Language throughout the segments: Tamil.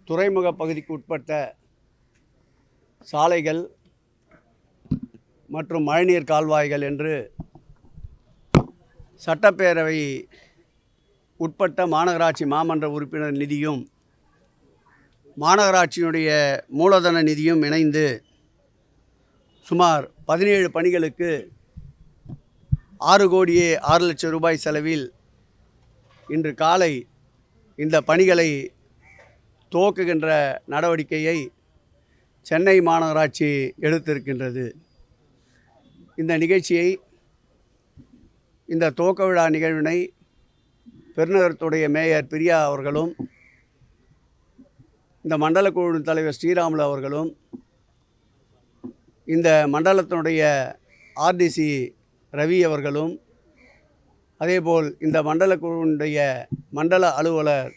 துறைமுக பகுதிக்கு உட்பட்ட சாலைகள் மற்றும் மழைநீர் கால்வாய்கள் என்று சட்டப்பேரவை உட்பட்ட மாநகராட்சி மாமன்ற உறுப்பினர் நிதியும் மாநகராட்சியினுடைய மூலதன நிதியும் இணைந்து சுமார் 17 பணிகளுக்கு 6,06,00,000 ரூபாய் செலவில் இன்று காலை இந்த பணிகளை துவக்குகின்ற நடவடிக்கையை சென்னை மாநகராட்சி எடுத்திருக்கின்றது. இந்த நிகழ்ச்சியை, இந்த துவக்க விழா நிகழ்வினை பெருநகரத்துடைய மேயர் பிரியா அவர்களும், இந்த மண்டல குழு தலைவர் ஸ்ரீராமுலு அவர்களும், இந்த மண்டலத்தினுடைய ஆர்டிசி ரவி அவர்களும், அதேபோல் இந்த மண்டல குழுவினுடைய மண்டல அலுவலர்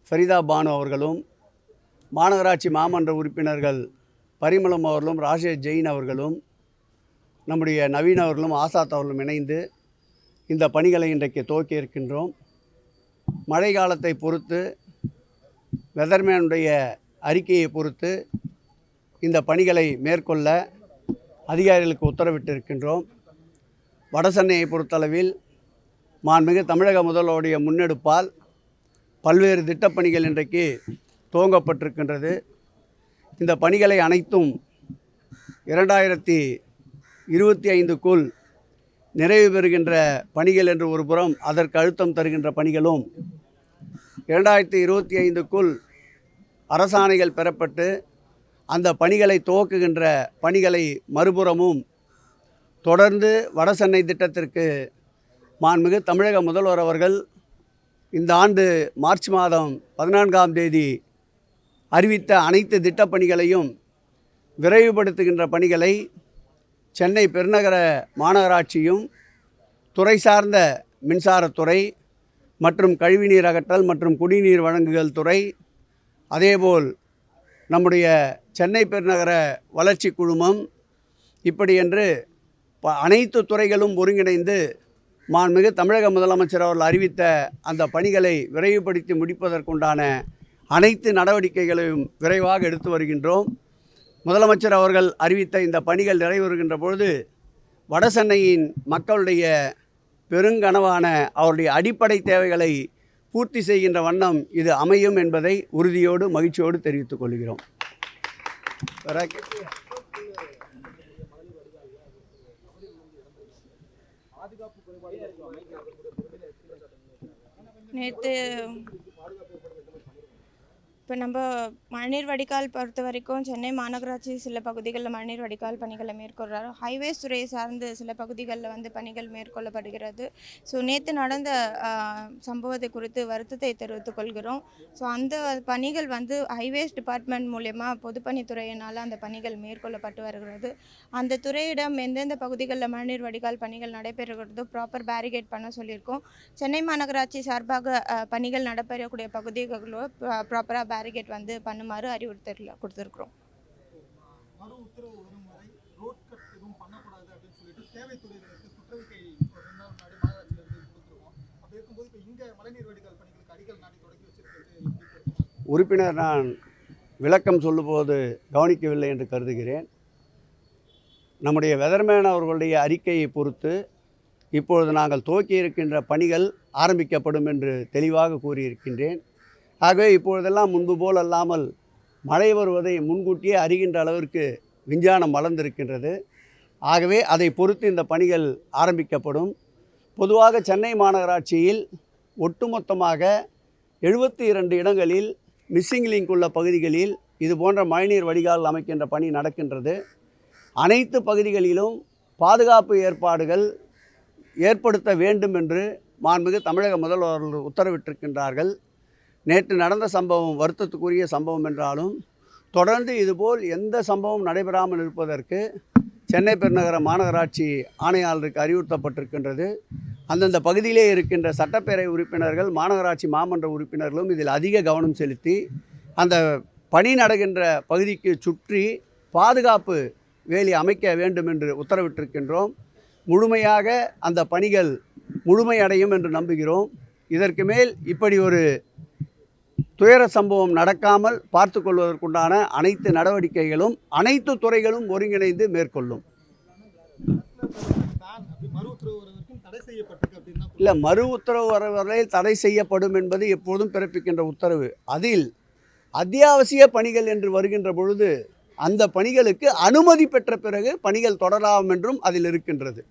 ஃபரிதா பானு அவர்களும், மாநகராட்சி மாமன்ற உறுப்பினர்கள் பரிமளம் அவர்களும், ராஜேஷ் ஜெயின் அவர்களும், நம்முடைய நவீன் அவர்களும், ஆசாத் அவர்களும் இணைந்து இந்த பணிகளை இன்றைக்கு துவக்கி இருக்கின்றோம். மழை காலத்தை பொறுத்து, வெதர்மேனுடைய அறிக்கையை பொறுத்து இந்த பணிகளை மேற்கொள்ள அதிகாரிகளுக்கு உத்தரவிட்டிருக்கின்றோம். வடசென்னையை பொறுத்தளவில் மாண்புமிகு தமிழக முதல்வருடைய முன்னெடுப்பால் பல்வேறு திட்டப்பணிகள் இன்றைக்கு துவங்கப்பட்டிருக்கின்றது. இந்த பணிகளை அனைத்தும் 2025க்குள் நிறைவு பெறுகின்ற பணிகள் என்று ஒரு புறம், அதற்கு அழுத்தம் தருகின்ற பணிகளும் 2025க்குள் அரசாணைகள் பெறப்பட்டு அந்த பணிகளை துவக்குகின்ற பணிகளை மறுபுறமும் தொடர்ந்து வடசென்னை திட்டத்திற்கு மாண்புமிகு தமிழக முதல்வர் அவர்கள் இந்த ஆண்டு மார்ச் மாதம் 14ஆம் தேதி அறிவித்த அனைத்து திட்டப்பணிகளையும் விரைவுபடுத்துகின்ற பணிகளை சென்னை பெருநகர மாநகராட்சியும், துறை சார்ந்த மின்சாரத்துறை மற்றும் கழிவுநீர் அகற்றல் மற்றும் குடிநீர் வழங்குதல் துறை, அதேபோல் நம்முடைய சென்னை பெருநகர வளர்ச்சி குழுமம், இப்படி என்று அனைத்து துறைகளும் ஒருங்கிணைந்து மாண்புமிகு தமிழக முதலமைச்சர் அவர்கள் அறிவித்த அந்த பணிகளை விரைவுபடுத்தி முடிப்பதற்குண்டான அனைத்து நடவடிக்கைகளையும் விரைவாக எடுத்து வருகின்றோம். முதலமைச்சர் அவர்கள் அறிவித்த இந்த பணிகள் நிறைவேறுகின்ற பொழுது வடசென்னையின் மக்களுடைய பெருங்கனவான அவருடைய அடிப்படை தேவைகளை பூர்த்தி செய்கின்ற வண்ணம் இது அமையும் என்பதை உறுதியோடு மகிழ்ச்சியோடு தெரிவித்துக் கொள்கிறோம். நேற்று இப்போ நம்ம மழைநீர் வடிகால் பொறுத்த வரைக்கும் சென்னை மாநகராட்சி சில பகுதிகளில் மழைநீர் வடிகால் பணிகளை மேற்கொள்கிறார். ஹைவேஸ் துறையை சார்ந்து சில பகுதிகளில் பணிகள் மேற்கொள்ளப்படுகிறது. ஸோ நேற்று நடந்த சம்பவத்தை குறித்து வருத்தத்தை தெரிவித்துக் கொள்கிறோம். ஸோ அந்த பணிகள் ஹைவேஸ் டிபார்ட்மெண்ட் மூலயமா பொதுப்பணித்துறையினால் அந்த பணிகள் மேற்கொள்ளப்பட்டு வருகிறது. அந்த துறையிடம் எந்தெந்த பகுதிகளில் மழைநீர் வடிகால் பணிகள் நடைபெறுகிறதோ ப்ராப்பர் பேரிகேட் பண்ண சொல்லியிருக்கோம். சென்னை மாநகராட்சி சார்பாக பணிகள் நடைபெறக்கூடிய பகுதிகளோ ப்ராப்பராக பேரிகேட் பண்ணுமாறு அறிவுறுத்தல் கொடுத்துருக்குறோம். உறுப்பினர் நான் விளக்கம் சொல்லும்போது கவனிக்கவில்லை என்று கருதுகிறேன். நம்முடைய வெதர்மேன் அவர்களுடைய அறிக்கையை பொறுத்து இப்பொழுது நாங்கள் துவக்கி இருக்கின்ற பணிகள் ஆரம்பிக்கப்படும் என்று தெளிவாக கூறியிருக்கின்றேன். ஆகவே இப்பொழுதெல்லாம் முன்பு போல் அல்லாமல் மழை வருவதை முன்கூட்டியே அறிகின்ற அளவிற்கு விஞ்ஞானம் வளர்ந்திருக்கின்றது. ஆகவே அதை பொறுத்து இந்த பணிகள் ஆரம்பிக்கப்படும். பொதுவாக சென்னை மாநகராட்சியில் ஒட்டுமொத்தமாக 72 இடங்களில் மிஸ்ஸிங் லிங்க் உள்ள பகுதிகளில் இது போன்ற மழைநீர் வடிகால் அமைக்கின்ற பணி நடக்கின்றது. அனைத்து பகுதிகளிலும் பாதுகாப்பு ஏற்பாடுகள் ஏற்படுத்த வேண்டும் என்று மாண்புமிகு தமிழக முதல்வர் உத்தரவிட்டிருக்கின்றார்கள். நேற்று நடந்த சம்பவம் வருத்தத்துக்குரிய சம்பவம் என்றாலும் தொடர்ந்து இதுபோல் எந்த சம்பவம் நடைபெறாமல் இருப்பதற்கு சென்னை பெருநகர மாநகராட்சி ஆணையாளருக்கு அறிவுறுத்தப்பட்டிருக்கின்றது. அந்தந்த பகுதியிலே இருக்கின்ற சட்டப்பேரவை உறுப்பினர்கள், மாநகராட்சி மாமன்ற உறுப்பினர்களும் இதில் அதிக கவனம் செலுத்தி அந்த பணி நடக்கின்ற பகுதிக்கு சுற்றி பாதுகாப்பு வேலி அமைக்க வேண்டும் என்று உத்தரவிட்டிருக்கின்றோம். முழுமையாக அந்த பணிகள் முழுமையடையும் என்று நம்புகிறோம். இதற்கு மேல் இப்படி ஒரு துயர சம்பவம் நடக்காமல் பார்த்து கொள்வதற்குண்டான அனைத்து நடவடிக்கைகளும் அனைத்து துறைகளும் ஒருங்கிணைந்து மேற்கொள்ளும். இல்லை, மறு உத்தரவு வர வரையில் தடை செய்யப்படும் என்பது எப்பொழுதும் பிறப்பிக்கின்ற உத்தரவு. அதில் அத்தியாவசிய பணிகள் என்று வருகின்ற பொழுது அந்த பணிகளுக்கு அனுமதி பெற்ற பிறகு பணிகள் தொடரலாம் என்றும் அதில் இருக்கின்றது.